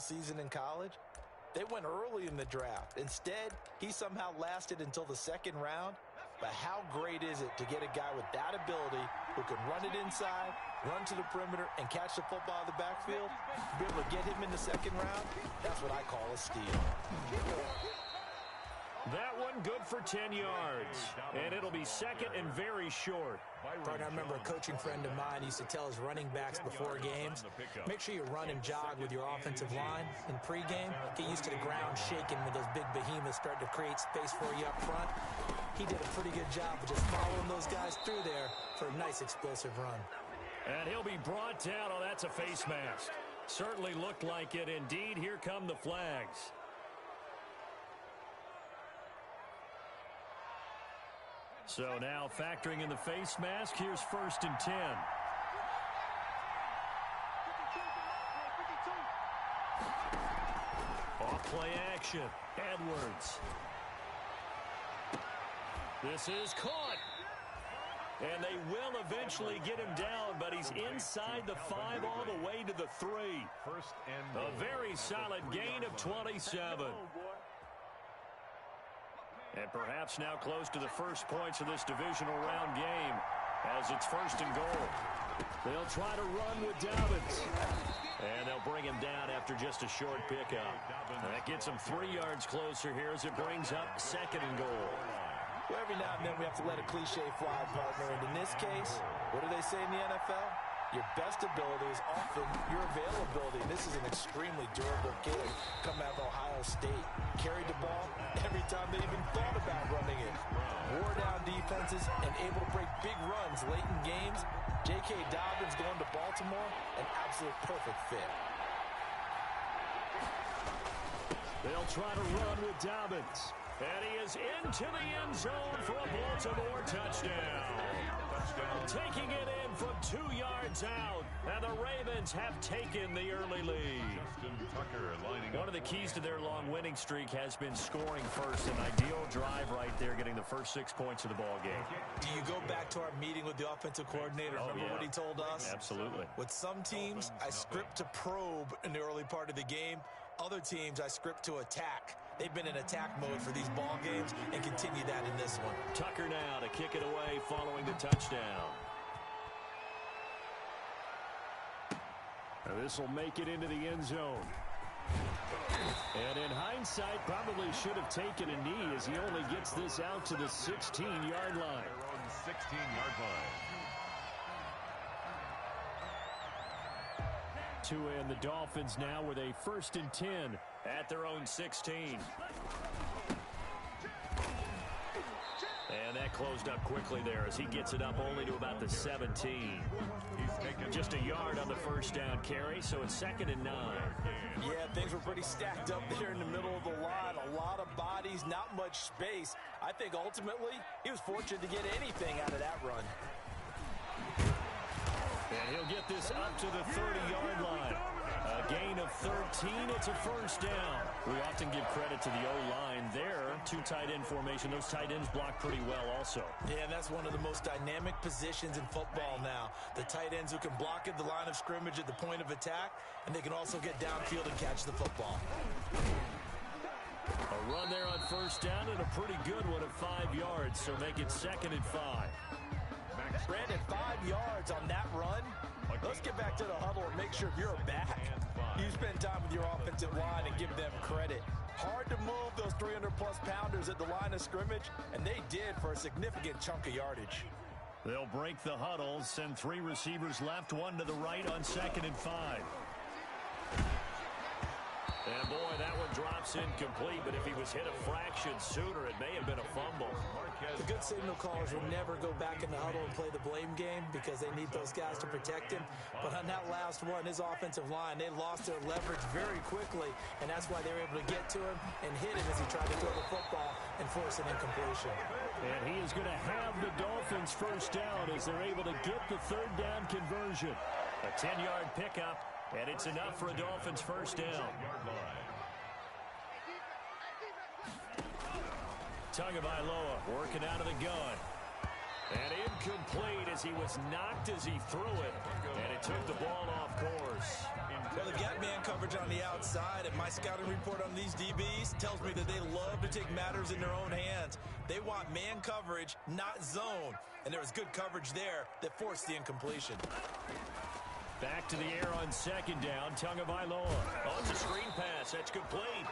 season in college? They went early in the draft. Instead, he somehow lasted until the second round. But how great is it to get a guy with that ability who can run it inside, run to the perimeter, and catch the football in the backfield? To be able to get him in the second round, that's what I call a steal. That one good for 10 yards, and it'll be second and very short. Partner, I remember a coaching friend of mine used to tell his running backs before games, make sure you run and jog with your offensive line in pregame. Get used to the ground shaking when those big behemoths start to create space for you up front. He did a pretty good job of just following those guys through there for a nice explosive run. And he'll be brought down. Oh, that's a face mask. Certainly looked like it. Indeed, here come the flags. So now factoring in the face mask, here's 1st and 10. Off play action. Edwards. This is caught. And they will eventually get him down, but he's inside the 5 all the way to the 3. A very solid gain of 27. And perhaps now close to the first points of this divisional round game as it's 1st and goal. They'll try to run with Dobbins. And they'll bring him down after just a short pickup. And that gets him 3 yards closer here as it brings up 2nd and goal. Well, every now and then we have to let a cliche fly, partner. And in this case, what do they say in the NFL? Your best ability is often your availability. And this is an extremely durable kid coming out of Ohio State. Carried the ball every time they even thought about running it. Wore down defenses and able to break big runs late in games. J.K. Dobbins going to Baltimore, an absolute perfect fit. They'll try to run with Dobbins. And he is into the end zone for a Baltimore touchdown. Taking it in from 2 yards out. And the Ravens have taken the early lead. One of the keys to their long winning streak has been scoring first. An ideal drive right there, getting the first 6 points of the ball game. Do you go back to our meeting with the offensive coordinator? Remember what he told us? Absolutely. With some teams, I script to probe in the early part of the game. Other teams, I script to attack. They've been in attack mode for these ball games and continue that in this one. Tucker now to kick it away following the touchdown. This will make it into the end zone. And in hindsight, probably should have taken a knee as he only gets this out to the 16-yard line. 16-yard line. To end the Dolphins now with a 1st and 10 at their own 16. And that closed up quickly there as he gets it up only to about the 17. Just a yard on the first down carry, so it's 2nd and 9. Yeah, things were pretty stacked up there in the middle of the line. A lot of bodies, not much space. I think ultimately he was fortunate to get anything out of that run. And he'll get this up to the 30-yard line. A gain of 13. It's a 1st down. We often give credit to the O-line there. 2 tight end formation. Those tight ends block pretty well also. Yeah, and that's one of the most dynamic positions in football now. The tight ends who can block at the line of scrimmage at the point of attack, and they can also get downfield and catch the football. A run there on 1st down and a pretty good one of 5 yards, so make it 2nd and 5. Brandon, 5 yards on that run. Let's get back to the huddle and make sure you're back. You spend time with your offensive line and give them credit. Hard to move those 300-plus pounders at the line of scrimmage, and they did for a significant chunk of yardage. They'll break the huddle, send 3 receivers left, 1 to the right on 2nd and 5. And boy, that one drops incomplete, but if he was hit a fraction sooner, it may have been a fumble. The good signal callers will never go back in the huddle and play the blame game because they need those guys to protect him. But on that last one, his offensive line, they lost their leverage very quickly, and that's why they were able to get to him and hit him as he tried to throw the football and force an incompletion. And he is going to have the Dolphins 1st down as they're able to get the 3rd down conversion. A 10-yard pickup. And it's enough for a Dolphins 1st down. Tagovailoa working out of the gun. And incomplete as he was knocked as he threw it. And it took the ball off course. Well, they've got man coverage on the outside, and my scouting report on these DBs tells me that they love to take matters in their own hands. They want man coverage, not zone. And there was good coverage there that forced the incompletion. Back to the air on second down. Tagovailoa. Oh, it's a screen pass. That's complete.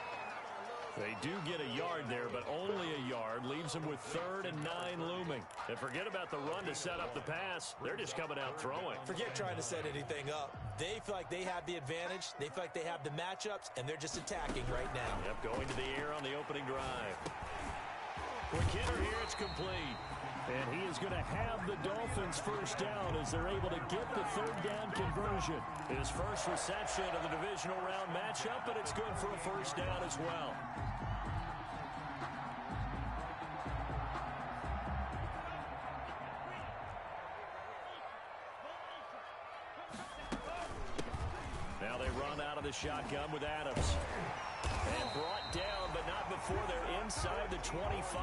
They do get a yard there, but only a yard. Leaves them with 3rd and 9 looming. And forget about the run to set up the pass. They're just coming out throwing. Forget trying to set anything up. They feel like they have the advantage. They feel like they have the matchups, and they're just attacking right now. Yep, going to the air on the opening drive. Quick hitter here. It's complete. And he is going to have the Dolphins first down as they're able to get the 3rd down conversion. His first reception of the divisional round matchup, but it's good for a first down as well. Now they run out of the shotgun with Adams. And brought down, but not before they're inside the 25.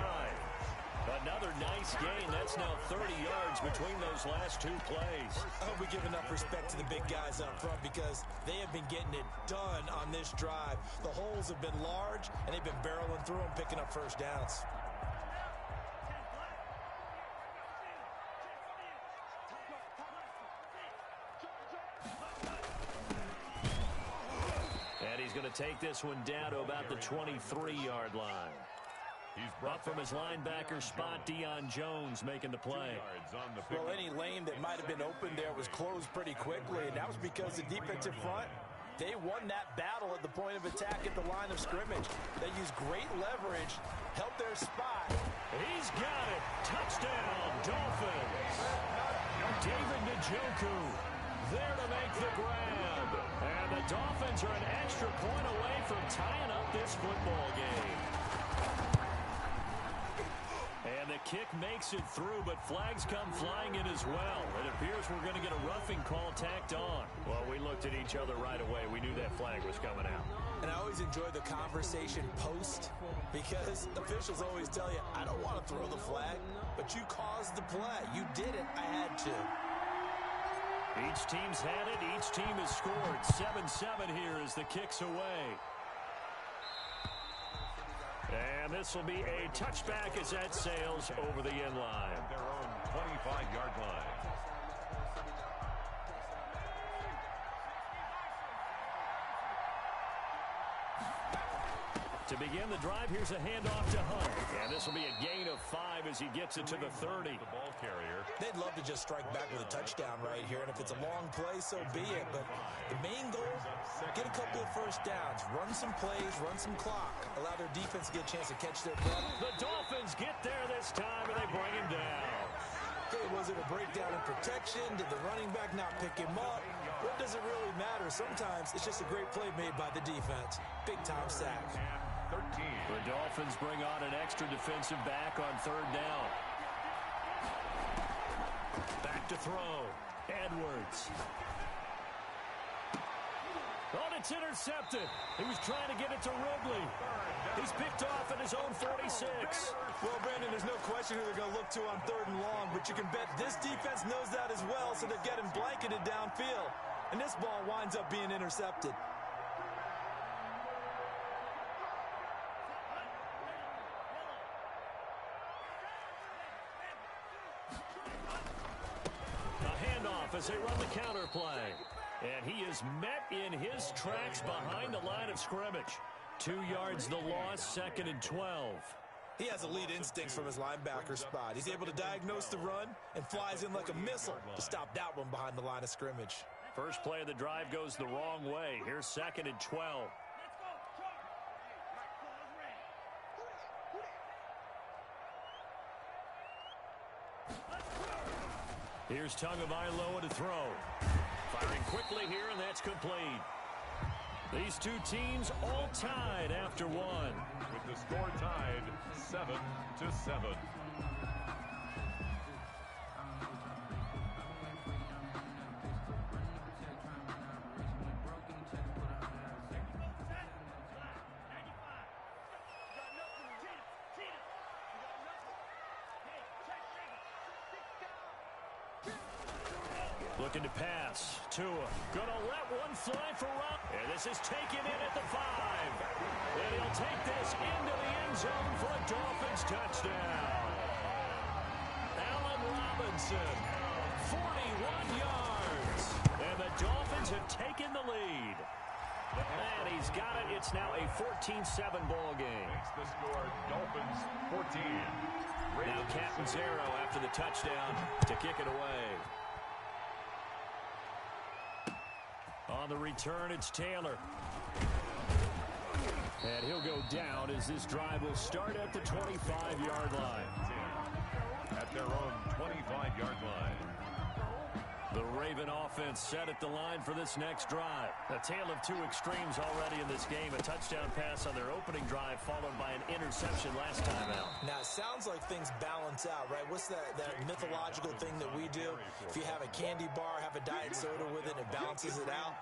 Another nice gain. That's now 30 yards between those last 2 plays. I hope we give enough respect to the big guys up front because they have been getting it done on this drive. The holes have been large, and they've been barreling through them, picking up first downs. And he's going to take this one down to about the 23-yard line. Up from his linebacker spot, Deion Jones making the play. Well, any lane that might have been open there was closed pretty quickly, and that was because the defensive front, they won that battle at the point of attack at the line of scrimmage. They used great leverage, held their spot. He's got it. Touchdown, Dolphins. David Njoku there to make the grab. And the Dolphins are an extra point away from tying up this football game. And the kick makes it through, but flags come flying in as well. It appears we're going to get a roughing call tacked on. Well, we looked at each other right away. We knew that flag was coming out. And I always enjoy the conversation post because officials always tell you, I don't want to throw the flag, but you caused the play. You did it. I had to. Each team's had it. Each team has scored. 7-7 here as the kick's away. And this will be a touchback as that sails over the end line. Their own 25-yard line. To begin the drive, here's a handoff to Hunt. And this will be a gain of 5 as he gets it to the 30. The ball carrier. They'd love to just strike back with a touchdown right here, and if it's a long play, so be it. But the main goal, get a couple of first downs, run some plays, run some clock, allow their defense to get a chance to catch their breath. The Dolphins get there this time, and they bring him down. Okay, was it a breakdown in protection? Did the running back not pick him up? What does it really matter? Sometimes it's just a great play made by the defense. Big-time sack. 13. The Dolphins bring on an extra defensive back on 3rd down. Back to throw. Edwards. Oh, it's intercepted. He was trying to get it to Ridley. He's picked off at his own 46. Well, Brandon, there's no question who they're going to look to on 3rd and long, but you can bet this defense knows that as well, so they're getting blanketed downfield. And this ball winds up being intercepted. As they run the counter play. And he is met in his tracks behind the line of scrimmage. 2 yards the loss, 2nd and 12. He has elite instincts from his linebacker spot. He's able to diagnose the run and flies in like a missile to stop that one behind the line of scrimmage. First play of the drive goes the wrong way. Here's 2nd and 12. Here's Tagovailoa to throw. Firing quickly here, and that's complete. These two teams all tied after one. With the score tied 7-7. Looking to pass. Tua gonna let one fly for Rob. And this is taken in at the 5. And he'll take this into the end zone for a Dolphins touchdown. Allen Robinson, 41 yards. And the Dolphins have taken the lead. And he's got it. It's now a 14-7 ball game. Makes the score Dolphins 14. Now Catanzaro after the touchdown to kick it away. On the return, it's Taylor. And he'll go down as this drive will start at the 25-yard line. At their own 25-yard line. The Raven offense set at the line for this next drive. A tale of two extremes already in this game. A touchdown pass on their opening drive followed by an interception last time out. Now, it sounds like things balance out, right? What's that mythological thing that we do? If you have a candy bar, have a diet soda with it, it balances it out.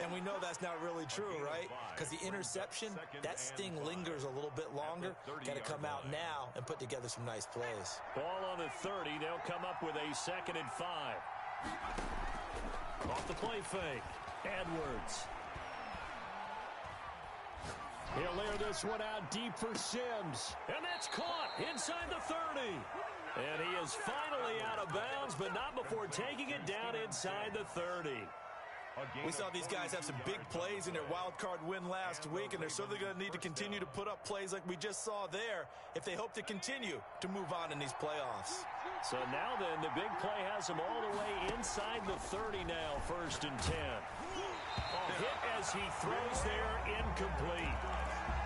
And we know that's not really true, right? Because the interception, that sting lingers a little bit longer. Got to come out now and put together some nice plays. Ball on the 30. They'll come up with a 2nd and 5. Off the play fake. Edwards. He'll air this one out deep for Sims. And that's caught inside the 30. And he is finally out of bounds, but not before taking it down inside the 30. We saw these guys have some big plays in their wild card win last week, and they're certainly going to need to continue to put up plays like we just saw there if they hope to continue to move on in these playoffs. So now then, the big play has them all the way inside the 30 now, 1st and 10. Hit as he throws there, incomplete.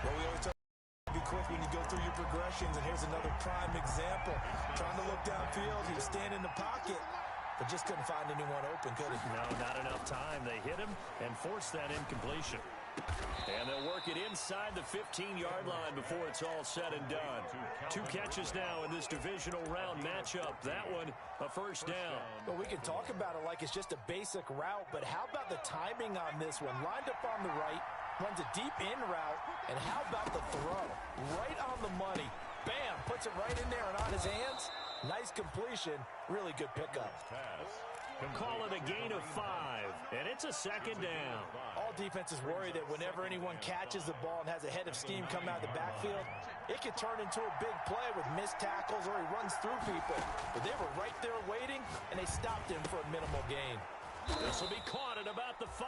Well, we always talk about be quick when you go through your progressions, and here's another prime example. Trying to look downfield, he was standing in the pocket, but just couldn't find anyone open, could he? No, not enough time. They hit him and forced that incompletion. And they'll work it inside the 15-yard line before it's all said and done. 2 catches now in this divisional round matchup. That one, a 1st down. Well, we can talk about it like it's just a basic route, but how about the timing on this one? Lined up on the right, runs a deep in route, and how about the throw? Right on the money. Bam, puts it right in there and on his hands. Nice completion. Really good pickup. Call it a gain of 5, and it's a 2nd down. All defenses worry that whenever anyone catches the ball and has a head of steam come out of the backfield, it can turn into a big play with missed tackles or he runs through people. But they were right there waiting, and they stopped him for a minimal gain. This will be caught at about the 5.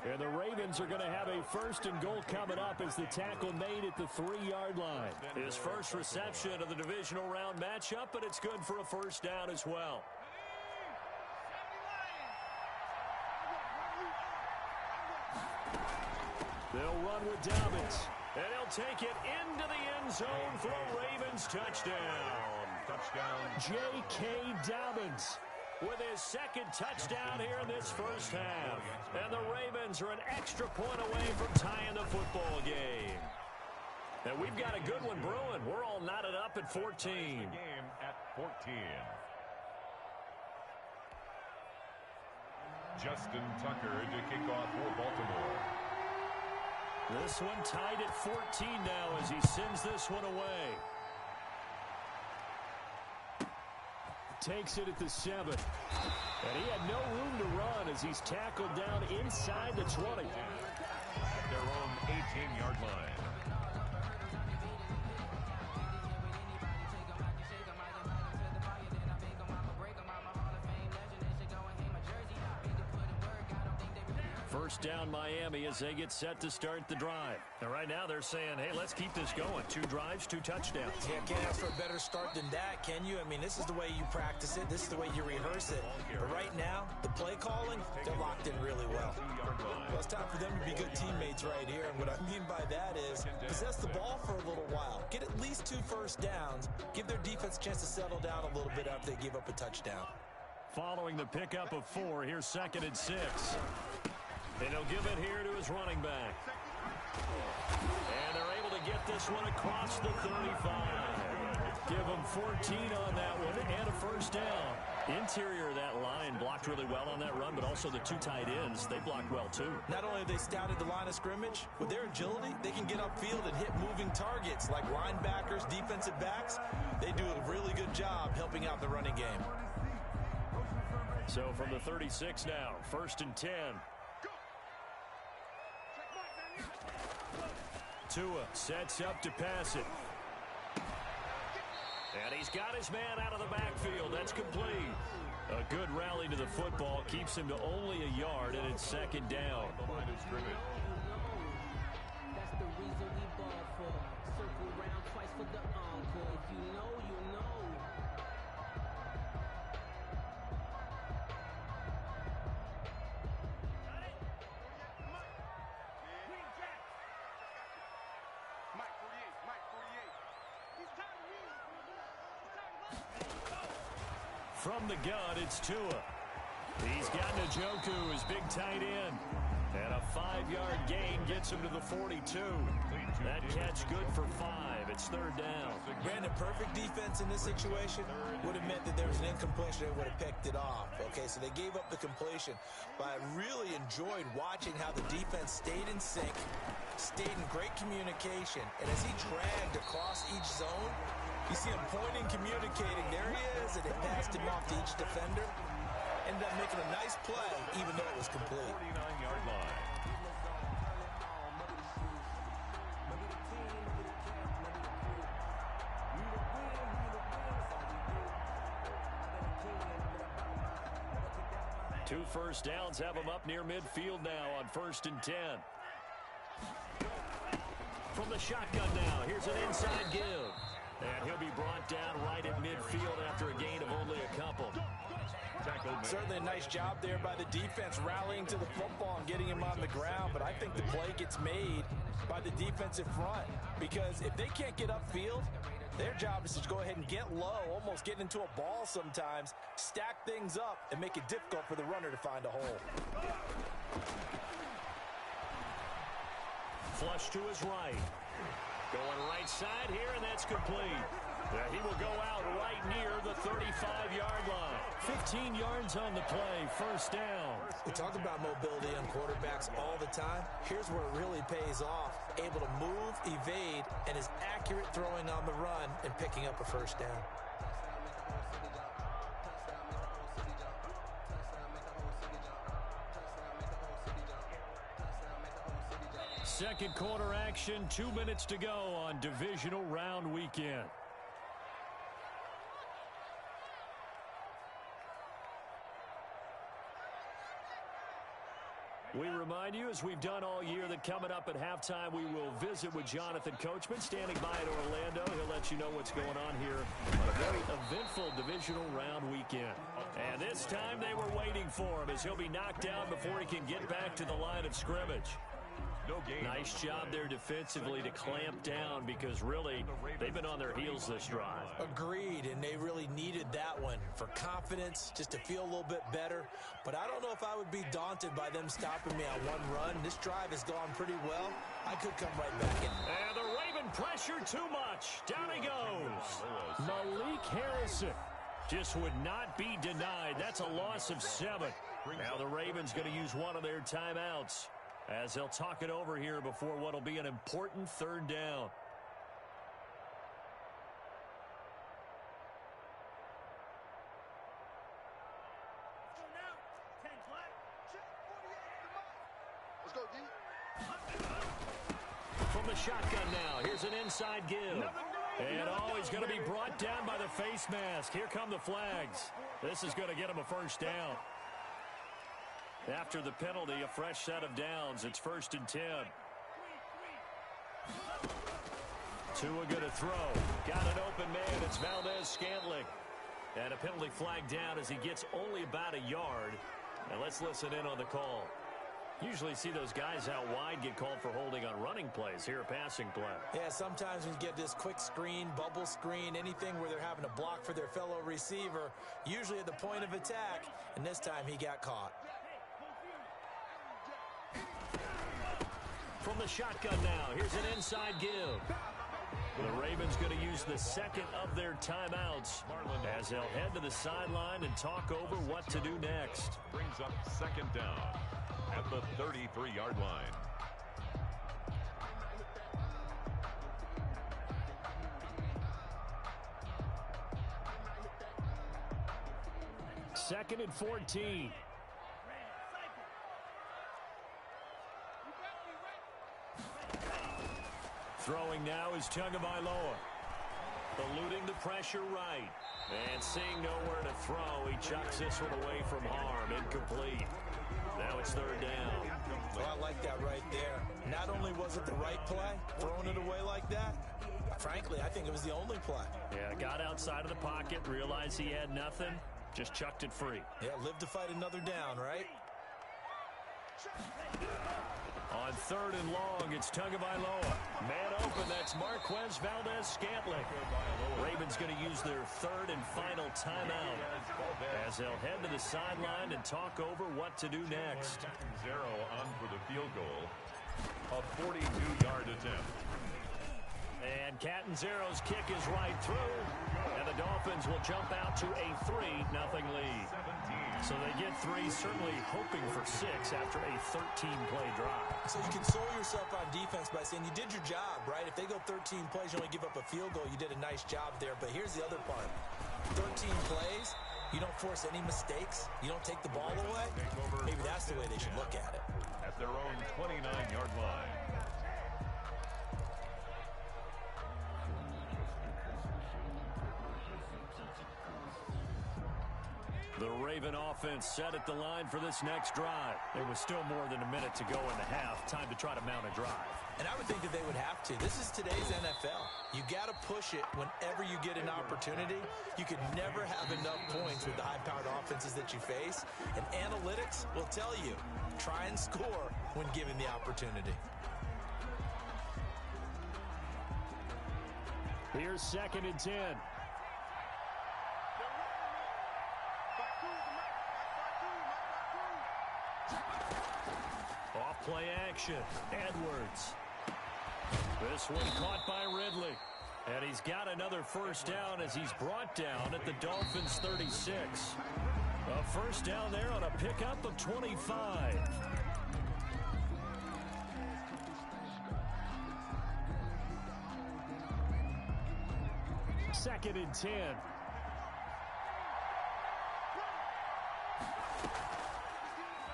And the Ravens are going to have a 1st and goal coming up as the tackle made at the 3-yard line. His first reception of the divisional round matchup, but it's good for a 1st down as well. They'll run with Dobbins, and he'll take it into the end zone for a Ravens touchdown. J.K. Dobbins with his 2nd touchdown here in this 1st half. And the Ravens are an extra point away from tying the football game. And we've got a good one brewing. We're all knotted up at 14. Game at 14. Justin Tucker to kick off for Baltimore. This one tied at 14 now as he sends this one away. Takes it at the 7. And he had no room to run as he's tackled down inside the 20. At their own 18-yard line. First down Miami as they get set to start the drive. And right now they're saying, hey, let's keep this going. 2 drives, 2 touchdowns. Yeah, can't ask for a better start than that, can you? I mean, this is the way you practice it. This is the way you rehearse it. But right now, the play calling, they're locked in really well. Well, it's time for them to be good teammates right here. And what I mean by that is possess the ball for a little while. Get at least 2 first downs. Give their defense a chance to settle down a little bit after they give up a touchdown. Following the pickup of 4, here's 2nd and 6. And he'll give it here to his running back. And they're able to get this one across the 35. Give him 14 on that one and a 1st down. Interior of that line blocked really well on that run, but also the 2 tight ends, they blocked well too. Not only have they scouted the line of scrimmage, with their agility, they can get upfield and hit moving targets like linebackers, defensive backs. They do a really good job helping out the running game. So from the 36 now, 1st and 10. Tua sets up to pass it. And he's got his man out of the backfield. That's complete. A good rally to the football keeps him to only a yard, and it's 2nd down. The line of scrimmage. That's the reason we ball for. Circle round twice for the encore. If you know, you know. From the gun, it's Tua. He's got Njoku, his big tight end. And a 5-yard gain gets him to the 42. That catch good for 5. It's 3rd down. Brandon, perfect defense in this situation would have meant that there was an incompletion. They would have picked it off. Okay, so they gave up the completion. But I really enjoyed watching how the defense stayed in sync, stayed in great communication. And as he dragged across each zone, you see him pointing, communicating. There he is, and it passed him off to each defender. Ended up making a nice play, even though it was complete. 49-yard line. Two first downs have him up near midfield now on 1st and 10. From the shotgun now, here's an inside give. And he'll be brought down right at midfield after a gain of only a couple. Certainly a nice job there by the defense, rallying to the football and getting him on the ground. But I think the play gets made by the defensive front, because if they can't get upfield, their job is to go ahead and get low, almost get into a ball sometimes, stack things up, and make it difficult for the runner to find a hole. Flush to his right. Going right side here, and that's complete. He will go out right near the 35-yard line. 15 yards on the play, 1st down. We talk about mobility on quarterbacks all the time. Here's where it really pays off. Able to move, evade, and is accurate throwing on the run and picking up a 1st down. Second quarter action, 2 minutes to go on divisional round weekend. We remind you, as we've done all year, that coming up at halftime, we will visit with Jonathan Coachman, standing by in Orlando. He'll let you know what's going on here on a very eventful divisional round weekend. And this time they were waiting for him, as he'll be knocked down before he can get back to the line of scrimmage. No gain. Nice job there defensively to clamp down, because really they've been on their heels this drive. Agreed, and they really needed that one for confidence, just to feel a little bit better. But I don't know if I would be daunted by them stopping me on one run. This drive has gone pretty well. I could come right back in. And the Raven pressure too much. Down he goes. Malik Harrison just would not be denied. That's a loss of 7. Now the Ravens going to use one of their timeouts, as they'll talk it over here before what will be an important 3rd down. From the shotgun now, here's an inside give. And he's going to be brought down by the face mask. Here come the flags. This is going to get him a 1st down. After the penalty, a fresh set of downs. It's 1st and 10. Tua going to throw. Got an open man. It's Valdez-Scantling. And a penalty flag down as he gets only about a yard. Now let's listen in on the call. Usually see those guys out wide get called for holding on running plays. Here, a passing play. Yeah, sometimes when you get this quick screen, bubble screen, anything where they're having to block for their fellow receiver, usually at the point of attack, and this time he got caught. From the shotgun now, here's an inside give. The Ravens going to use the 2nd of their timeouts as they'll head to the sideline and talk over what to do next. Brings up 2nd down at the 33-yard line. 2nd and 14. Throwing now is Tagovailoa. Eluding the pressure right. And seeing nowhere to throw, he chucks this one away from harm. Incomplete. Now it's 3rd down. Well, I like that right there. Not only was it the right play, throwing it away like that, frankly, I think it was the only play. Yeah, got outside of the pocket, realized he had nothing, just chucked it free. Yeah, live to fight another down, right? On 3rd and long, it's Tagovailoa. Man open, that's Marquez Valdez-Scantling. Ravens going to use their 3rd and final timeout as they'll head to the sideline and talk over what to do next. 0 on for the field goal. A 42-yard attempt. And Catanzaro's kick is right through, and the Dolphins will jump out to a 3-0 lead. So they get 3, certainly hoping for 6 after a 13-play drive. So you console yourself on defense by saying you did your job, right? If they go 13 plays, you only give up a field goal, you did a nice job there. But here's the other part. 13 plays, you don't force any mistakes, you don't take the ball away. Maybe that's the way they should look at it. At their own 29-yard line. The Raven offense set at the line for this next drive. There was still more than a minute to go in the half. Time to try to mount a drive. And I would think that they would have to. This is today's NFL. You got to push it whenever you get an opportunity. You can never have enough points with the high-powered offenses that you face. And analytics will tell you, try and score when given the opportunity. Here's 2nd and 10. Off-play action. Edwards. This one caught by Ridley. And he's got another 1st down as he's brought down at the Dolphins' 36. A 1st down there on a pickup of 25. 2nd and 10.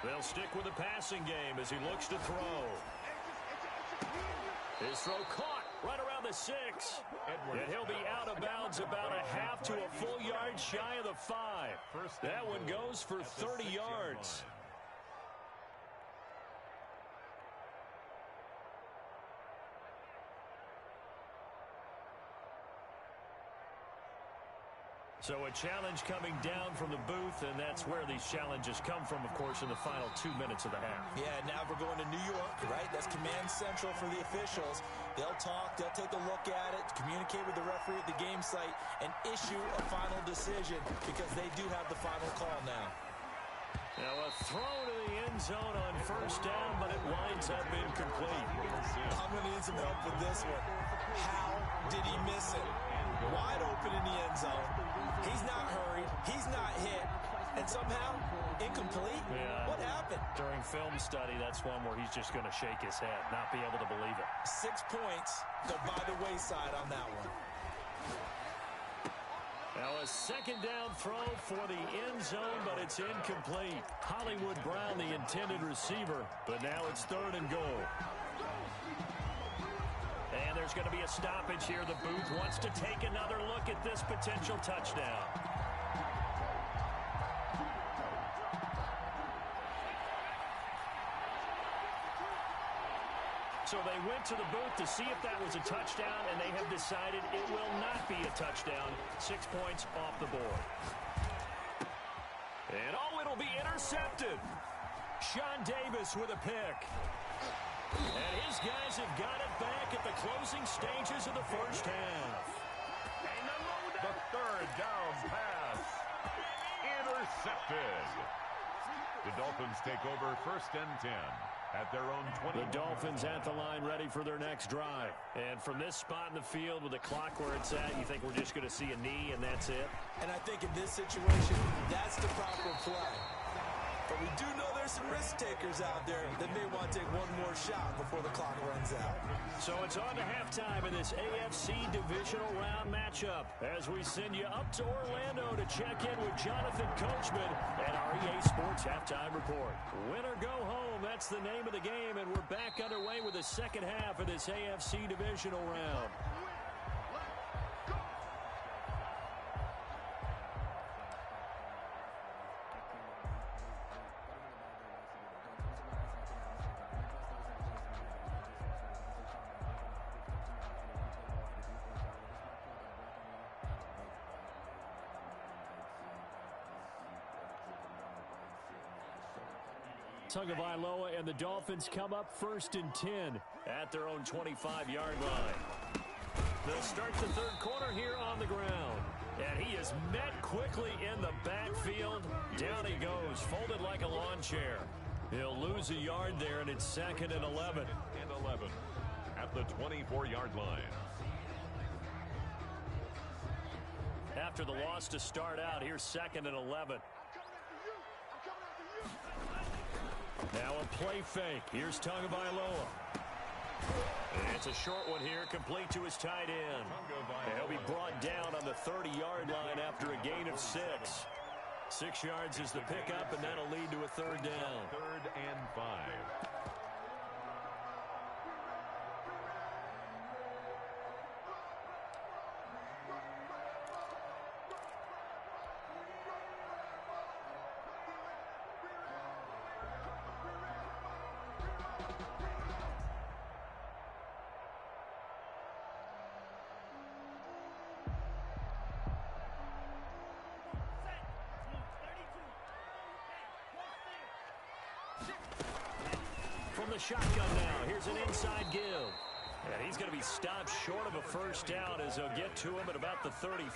They'll stick with the passing game as he looks to throw. His throw caught right around the 6. And he'll be out of bounds about a half to a full yard shy of the 5. That one goes for 30 yards. So a challenge coming down from the booth, and that's where these challenges come from, of course, in the final 2 minutes of the half. Yeah, now we're going to New York, right? That's command central for the officials. They'll talk, they'll take a look at it, communicate with the referee at the game site, and issue a final decision because they do have the final call now. Now a throw to the end zone on 1st down, but it winds up incomplete. I'm going to need some help with this one. How did he miss it? Wide open in the end zone. He's not hurried. He's not hit. And somehow, incomplete? Yeah. What happened? During film study, that's one where he's just going to shake his head, not be able to believe it. 6 points go by the wayside on that one. Now a 2nd down throw for the end zone, but it's incomplete. Hollywood Brown, the intended receiver, but now it's 3rd and goal. And there's going to be a stoppage here. The booth wants to take another look at this potential touchdown. So they went to the booth to see if that was a touchdown, and they have decided it will not be a touchdown. 6 points off the board. And it'll be intercepted. Sean Davis with a pick. And his guys have got it back at the closing stages of the 1st half. The 3rd down pass. Intercepted. The Dolphins take over 1st and 10 at their own 20. The Dolphins at the line ready for their next drive. And from this spot in the field with the clock where it's at, you think we're just going to see a knee and that's it? And I think in this situation, that's the proper play. But we do know there's some risk takers out there that may want to take one more shot before the clock runs out. So So it's on to halftime in this AFC divisional round matchup as we send you up to Orlando to check in with Jonathan Coachman and our EA Sports Halftime Report. Win or go home, that's the name of the game, and we're back underway with the second half of this AFC divisional round. Tagovailoa and the Dolphins come up 1st and 10 at their own 25-yard line. They'll start the third quarter here on the ground. And he is met quickly in the backfield. Down he goes, folded like a lawn chair. He'll lose a yard there, and it's 2nd and 11. And 11 at the 24-yard line. After the loss to start out, here's 2nd and 11. Now a play fake. Here's Tagovailoa. It's a short one here, complete to his tight end. And he'll be brought down on the 30-yard line after a gain of 6. 6 yards is the pickup, and that'll lead to a third down. 3rd and 5. From the shotgun now, here's an inside give. And he's going to be stopped short of a first down as they'll get to him at about the 33.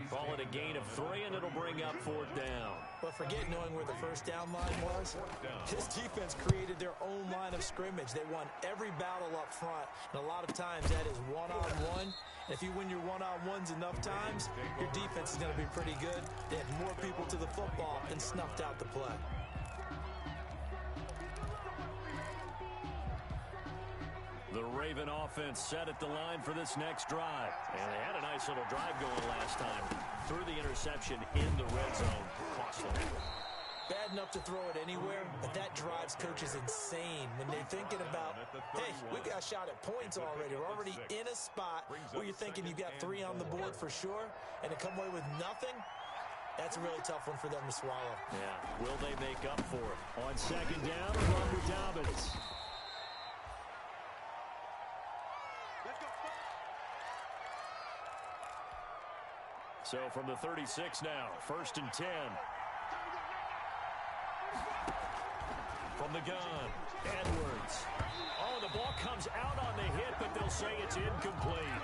Call it a gain of 3, and it'll bring up 4th down. But forget knowing where the first down line was. This defense created their own line of scrimmage. They won every battle up front, and a lot of times that is one-on-one. If you win your one-on-ones enough times, your defense is going to be pretty good. They had more people to the football and snuffed out the play. The Raven offense set at the line for this next drive. And they had a nice little drive going last time. Threw the interception in the red zone. Costly. Bad enough to throw it anywhere, but that drives coaches insane when they're thinking about, hey, we got shot at points already. We're already in a spot where you're thinking you got 3 on the board for sure, and to come away with nothing, that's a really tough one for them to swallow. Yeah, will they make up for it? On 2nd down, run with Dobbins. So from the 36 now, 1st and 10. From the gun, Edwards. Oh, the ball comes out on the hit, but they'll say it's incomplete.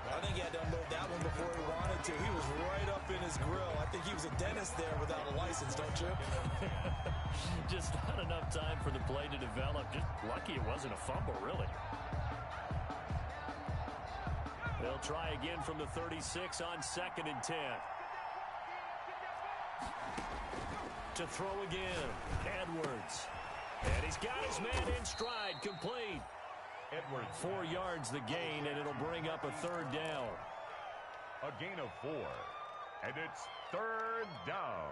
I think he had to unload that one before he wanted to. He was right up in his grill. I think he was a dentist there without a license, don't you? Just not enough time for the play to develop. Just lucky it wasn't a fumble, really. They'll try again from the 36 on 2nd and 10. To throw again, Edwards. And he's got his man in stride, complete. Edwards. 4 yards the gain, and it'll bring up a third down. A gain of 4. And it's 3rd down.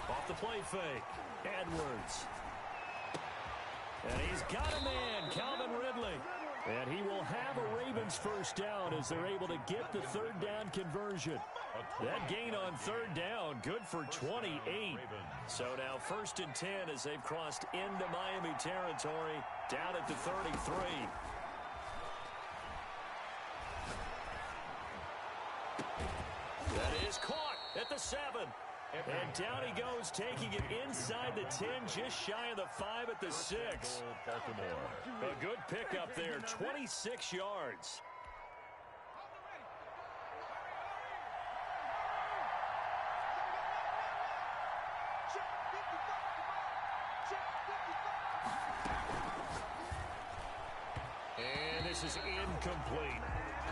Off the play fake, Edwards. And he's got a man, Calvin Ridley. And he will have a Ravens first down as they're able to get the third down conversion. That gain on third down, good for 28. So now 1st and 10 as they've crossed into Miami territory, down at the 33. That is caught at the 7. And down he goes, taking it inside the 10, just shy of the 5 at the 6. A good pickup there, 26 yards. And this is incomplete.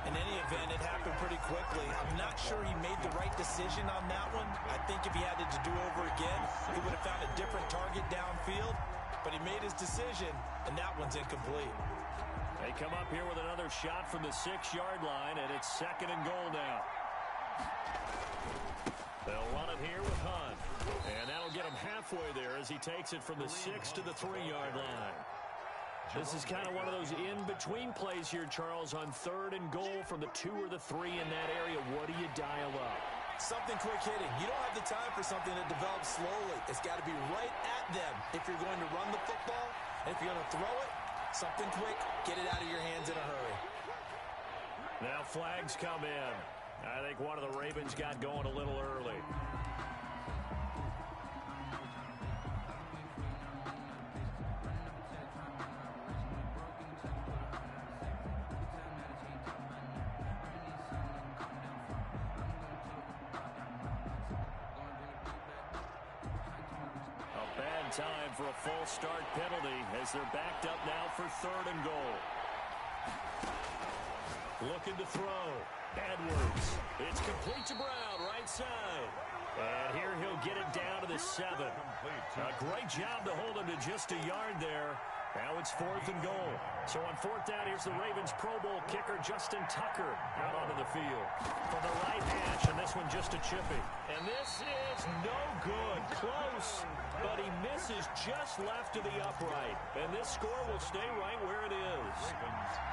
In any event, it happened pretty quickly. I'm not sure he made the right decision on that one. I think if he had it to do over again, he would have found a different target downfield. But he made his decision, and that one's incomplete. They come up here with another shot from the 6-yard line, and it's 2nd and goal now. They'll run it here with Hunt. And that'll get him halfway there as he takes it from the 6 to the 3-yard line. This is kind of one of those in-between plays here, Charles, on 3rd and goal from the 2 or the 3 in that area. What do you dial up? Something quick hitting. You don't have the time for something that develops slowly. It's got to be right at them if you're going to run the football. And if you're going to throw it, something quick, get it out of your hands in a hurry. Now flags come in. I think one of the Ravens got going a little early. Time for a false start penalty as they're backed up now for 3rd and goal. Looking to throw. Edwards. It's complete to Brown, right side. And here he'll get it down to the 7. A great job to hold him to just a yard there. Now it's 4th and goal. So on 4th down, here's the Ravens Pro Bowl kicker, Justin Tucker, out onto the field. For the right hash, and this one just a chippy. And this is no good. Close, but he misses just left of the upright. And this score will stay right where it is.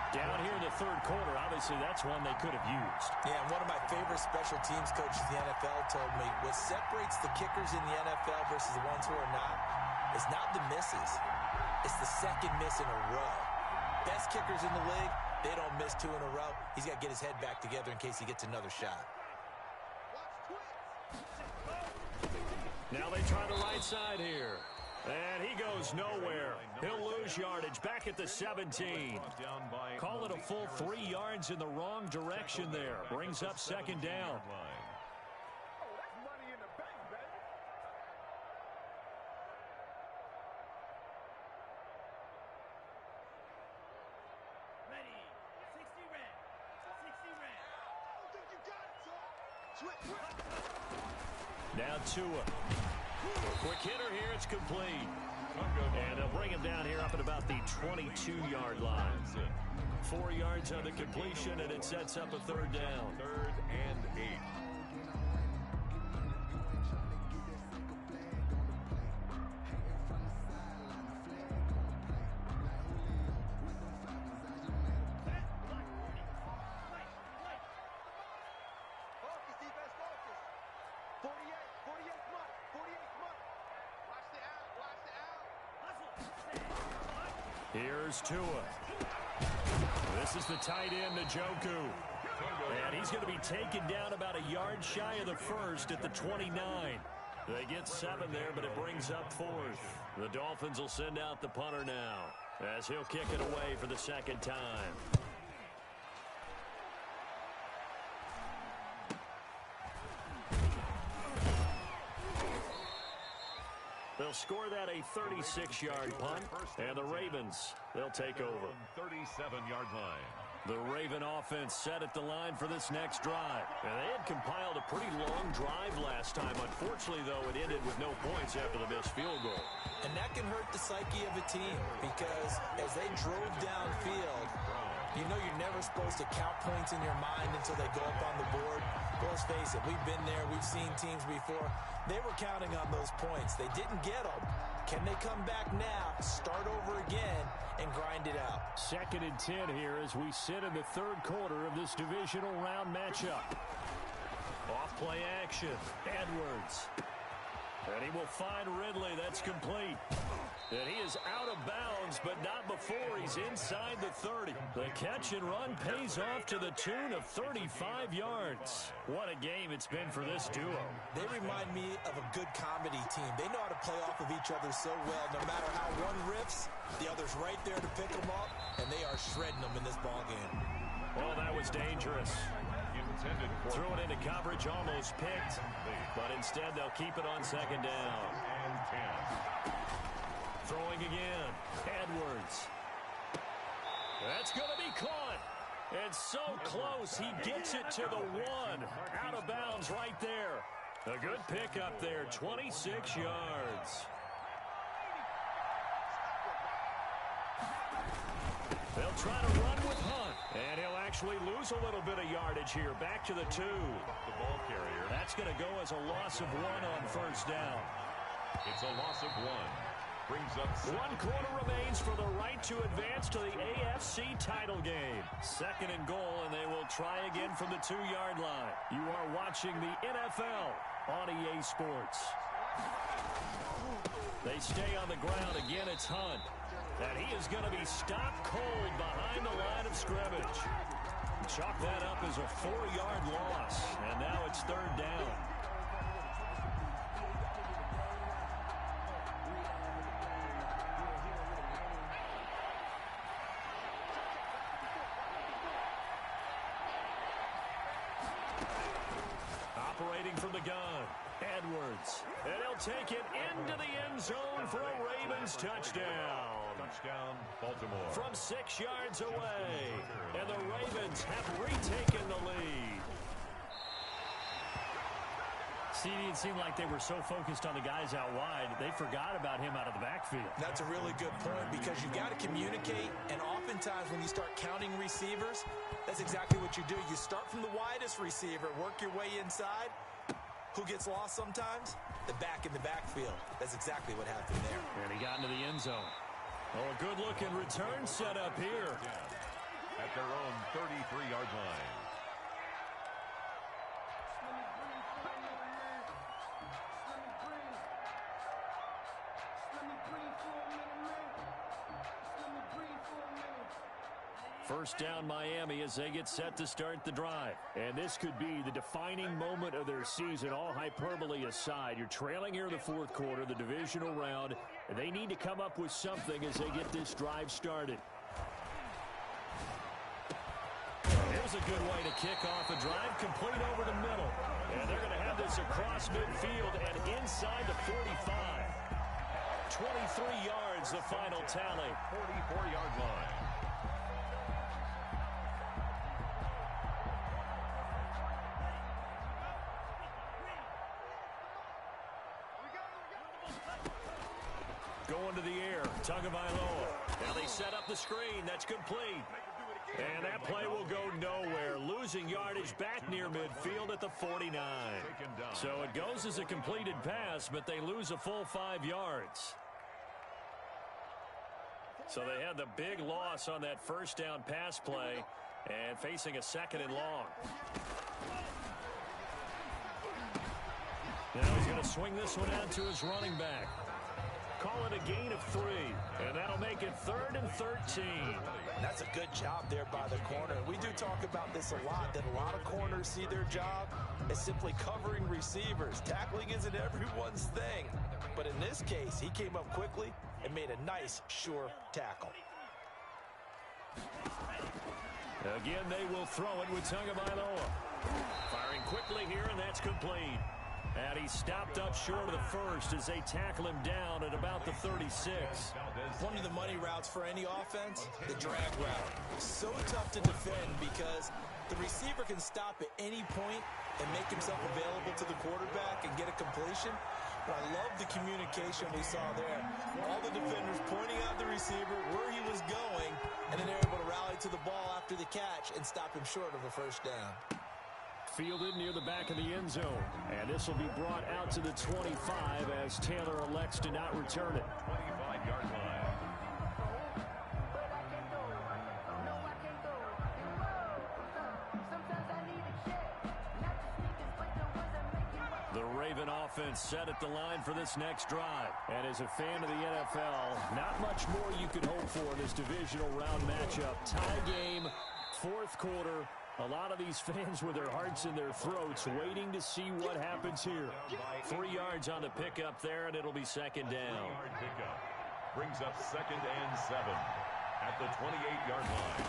Down here in the 3rd quarter, obviously that's one they could have used. Yeah, and one of my favorite special teams coaches in the NFL told me what separates the kickers in the NFL versus the ones who are not is not the misses. It's the 2nd miss in a row. Best kickers in the league, they don't miss 2 in a row. He's got to get his head back together in case he gets another shot. Now they try the right side here. And he goes nowhere. He'll lose yardage back at the 17. Call it a full 3 yards in the wrong direction there. Brings up 2nd down. Now Tua. Quick hitter here, it's complete. And they'll bring him down here up at about the 22-yard line. 4 yards on the completion, and it sets up a 3rd down. 3rd and 8. Here's Tua. This is the tight end, Njoku. And he's going to be taken down about a yard shy of the 1st at the 29. They get 7 there, but it brings up 4th. The Dolphins will send out the punter now as he'll kick it away for the 2nd time. They'll score that a 36-yard punt, and the Ravens, they'll take over. 37-yard line. The Raven offense set at the line for this next drive. And they had compiled a pretty long drive last time. Unfortunately, though, it ended with no points after the missed field goal. And that can hurt the psyche of a team because as they drove downfield, you know you're never supposed to count points in your mind until they go up on the board. Well, let's face it, we've been there. We've seen teams before. They were counting on those points. They didn't get them. Can they come back now, start over again, and grind it out? 2nd and 10 here as we sit in the 3rd quarter of this divisional round matchup. Off play action. Edwards. And he will find Ridley. That's complete. And he is out of bounds, but not before he's inside the 30. The catch and run pays off to the tune of 35 yards. What a game it's been for this duo. They remind me of a good comedy team. They know how to play off of each other so well. No matter how one riffs, the other's right there to pick them up, and they are shredding them in this ballgame. Well, that was dangerous. Threw it into coverage, almost picked, but instead they'll keep it on 2nd down. And 10. Throwing again. Edwards. That's going to be caught. And so close, he gets it to the 1. Out of bounds right there. A good pickup there, 26 yards. They'll try to run with Hunt. And he'll actually lose a little bit of yardage here. Back to the 2. The ball carrier. That's going to go as a loss of 1 on first down. It's a loss of 1. Brings up 1 quarter remains for the right to advance to the AFC title game. 2nd and goal, and they will try again from the 2-yard line. You are watching the NFL on EA Sports. They stay on the ground. Again, it's Hunt. And he is going to be stopped cold behind the line of scrimmage. Chalk that up as a 4-yard loss. And now it's 3rd down. Operating from the gun, Edwards. And he'll take it into the end zone for a Ravens touchdown. touchdown, Baltimore. From 6 yards away. And the Ravens have retaken the lead. CD, it seemed like they were so focused on the guys out wide, they forgot about him out of the backfield. That's a really good point because you've got to communicate, and oftentimes when you start counting receivers, that's exactly what you do. You start from the widest receiver, work your way inside. Who gets lost sometimes? The back in the backfield. That's exactly what happened there. And he got into the end zone. Oh, a good-looking return set up here. At their own 33-yard line. First down Miami as they get set to start the drive. And this could be the defining moment of their season, all hyperbole aside. You're trailing here in the fourth quarter, the divisional round, and they need to come up with something as they get this drive started. Here's a good way to kick off a drive, complete over the middle. And they're going to have this across midfield and inside the 45. 23 yards, the final tally. 44-yard line. Going to the air, Tagovailoa. Now they set up the screen. That's complete. And that play will go nowhere. Losing yardage back near midfield at the 49. So it goes as a completed pass, but they lose a full 5 yards. So they had the big loss on that first down pass play and facing a second and long. Now he's going to swing this one out to his running back. Call it a gain of 3, and that'll make it 3rd and 13. That's a good job there by the corner. We do talk about this a lot, that a lot of corners see their job as simply covering receivers. Tackling isn't everyone's thing. But in this case, he came up quickly and made a nice, sure tackle. Again, they will throw it with Tagovailoa. Firing quickly here, and that's complete. And he stopped up short of the first as they tackle him down at about the 36. One of the money routes for any offense, the drag route. So tough to defend because the receiver can stop at any point and make himself available to the quarterback and get a completion. But I love the communication we saw there. All the defenders pointing out the receiver, where he was going, and then they're able to rally to the ball after the catch and stop him short of a first down. Fielded near the back of the end zone. And this will be brought out to the 25 as Taylor elects to not return it. 25-yard line. The Raven offense set at the line for this next drive. And as a fan of the NFL, not much more you could hope for in this divisional round matchup. Tie game, fourth quarter. A lot of these fans with their hearts in their throats waiting to see what happens here. 3 yards on the pickup there, and it'll be second down. 3-yard pickup. Brings up 2nd and 7 at the 28-yard line.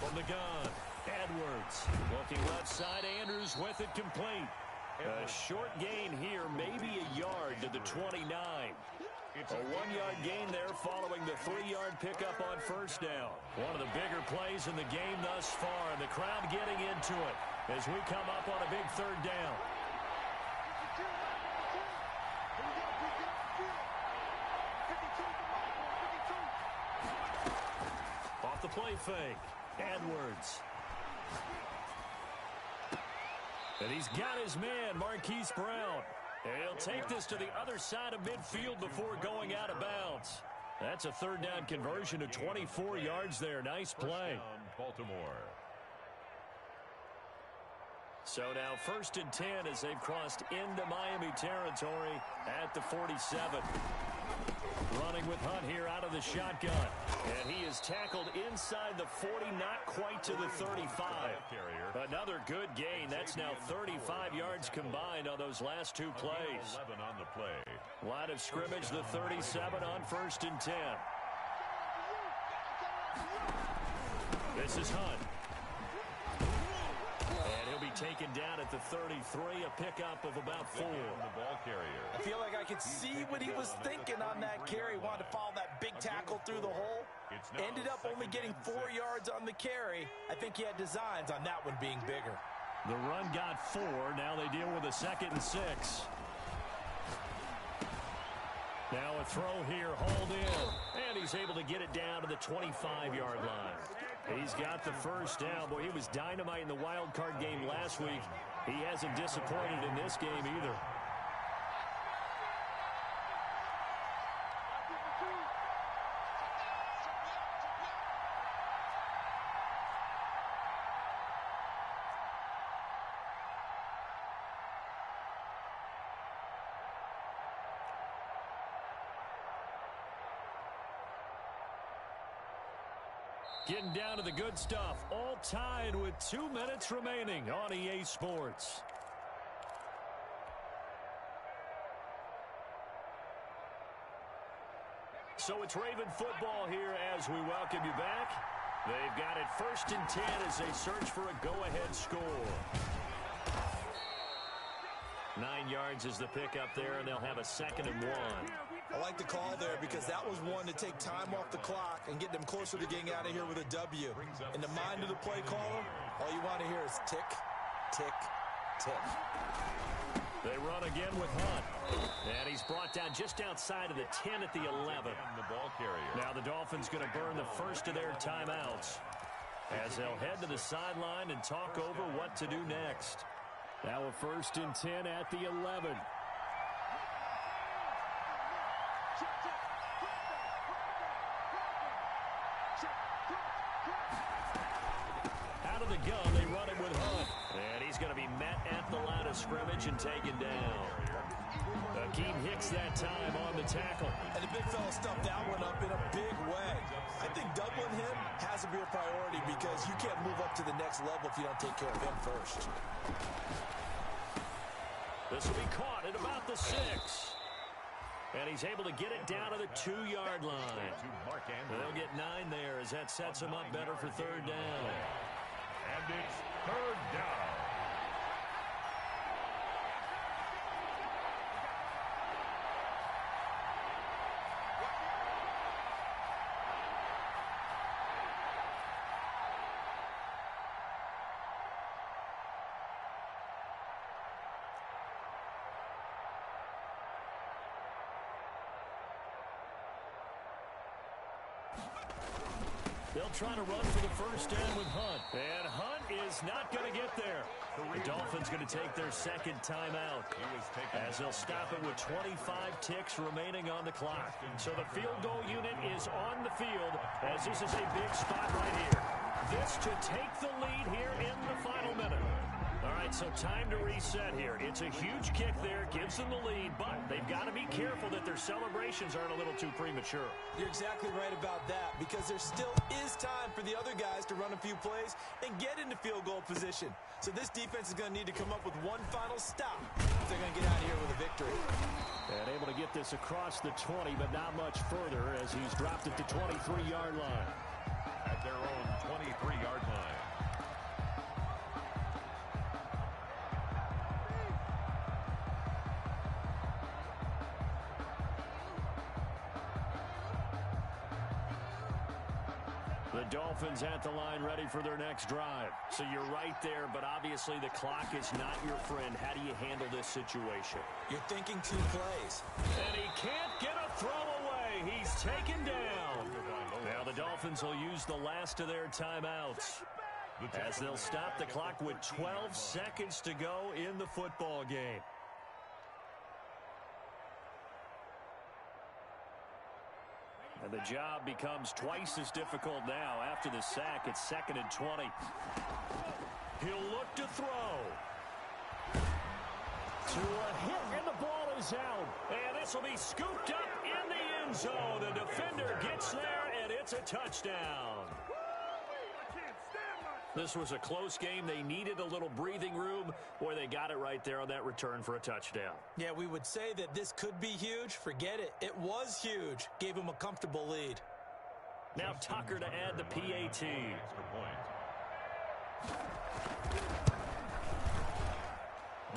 From the gun, Edwards. Looking left side, Andrews with it complete. A short gain here, maybe a yard to the 29. A 1-yard gain there following the 3-yard pickup on first down. One of the bigger plays in the game thus far, and the crowd getting into it as we come up on a big third down. Off the play fake, Edwards. And he's got his man, Marquise Brown. He'll take this to the other side of midfield before going out of bounds. That's a third down conversion of 24 yards there. Nice play. Baltimore. So now 1st and 10 as they've crossed into Miami territory at the 47. Running with Hunt here out of the shotgun. And he is tackled inside the 40, not quite to the 35. Another good gain. That's now 35 yards combined on those last two plays. 11 on the play. Line of scrimmage, the 37 on 1st and 10. This is Hunt. And he'll be taken down at the 33, a pickup of about 4. The ball carrier. I feel like I could see what he was thinking on that carry. Wanted to follow that big tackle through the hole. Ended up only getting 4 yards on the carry. I think he had designs on that one being bigger. The run got 4. Now they deal with a 2nd and 6. Now a throw here, hauled in. And he's able to get it down to the 25-yard line. He's got the first down. Boy, he was dynamite in the wild card game last week. He hasn't disappointed in this game either. Getting down to the good stuff. All tied with 2 minutes remaining on EA Sports. So it's Raven football here as we welcome you back. They've got it 1st and 10 as they search for a go-ahead score. 9 yards is the pickup there, and they'll have a 2nd and 1. I like the call there because that was one to take time off the clock and get them closer to getting out of here with a W. In the mind of the play caller, all you want to hear is tick, tick, tick. They run again with Hunt. And he's brought down just outside of the 10 at the 11. The ball carrier. Now the Dolphins going to burn the first of their timeouts as they'll head to the sideline and talk over what to do next. Now a 1st and 10 at the 11. Out of the gun, they run it with Hunt. And he's going to be met at the line of scrimmage and taken down. Akeem Hicks that time on the tackle. And the big fella stuffed that one up in a big way. I think doubling him has to be a priority because you can't move up to the next level if you don't take care of him first. This will be caught at about the 6. And he's able to get it down to the 2-yard line. They'll get 9 there as that sets him up better for 3rd down. And it's 3rd down. They'll try to run for the first down with Hunt. And Hunt is not going to get there. The Dolphins going to take their 2nd timeout as they'll stop it with 25 ticks remaining on the clock. So the field goal unit is on the field as this is a big spot right here. This to take the lead here in the final minute. All right, so time to reset here. It's a huge kick there, gives them the lead, but they've got to be careful that their celebrations aren't a little too premature. You're exactly right about that because there still is time for the other guys to run a few plays and get into field goal position. So this defense is going to need to come up with one final stop if they're going to get out of here with a victory. And able to get this across the 20, but not much further as he's dropped it to 23-yard line. At their own 23-yard line. The Dolphins at the line ready for their next drive. So you're right there, but obviously the clock is not your friend. How do you handle this situation? You're thinking 2 plays. And he can't get a throw away. He's taken down. Now the Dolphins will use the last of their timeouts, as they'll stop the clock with 12 seconds to go in the football game. And the job becomes twice as difficult now. After the sack, it's 2nd and 20. He'll look to throw. To a hit, and the ball is out. And this will be scooped up in the end zone. The defender gets there, and it's a touchdown. This was a close game. They needed a little breathing room. Boy, they got it right there on that return for a touchdown. Yeah, we would say that this could be huge. Forget it. It was huge. Gave him a comfortable lead. Now Tucker to add the PAT. Extra point.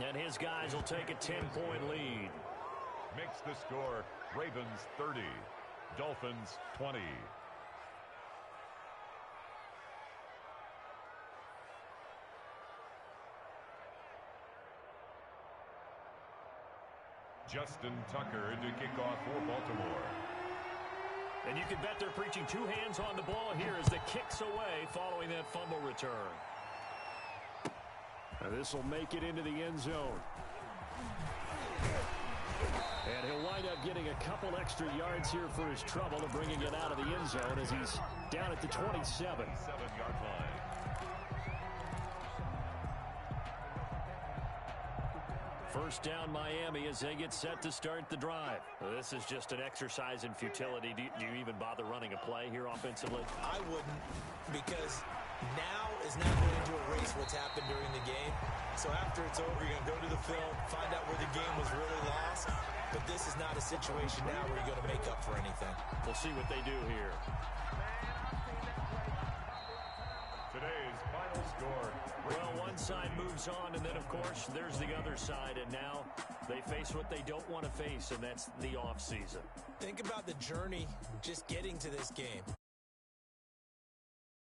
And his guys will take a 10-point lead. Makes the score Ravens 30, Dolphins 20. Justin Tucker to kick off for Baltimore. And you can bet they're preaching 2 hands on the ball here as the kick's away following that fumble return. And this will make it into the end zone. And he'll wind up getting a couple extra yards here for his trouble and bringing it out of the end zone as he's down at the 27. 7-yard line. First down Miami as they get set to start the drive. This is just an exercise in futility. Do you even bother running a play here offensively? I wouldn't, because now is not going to erase what's happened during the game. So after it's over, you're going to go to the film, find out where the game was really lost. But this is not a situation now where you're going to make up for anything. We'll see what they do here. Today's final score. Well, one side moves on, and then, of course, there's the other side. And now they face what they don't want to face, and that's the offseason. Think about the journey just getting to this game.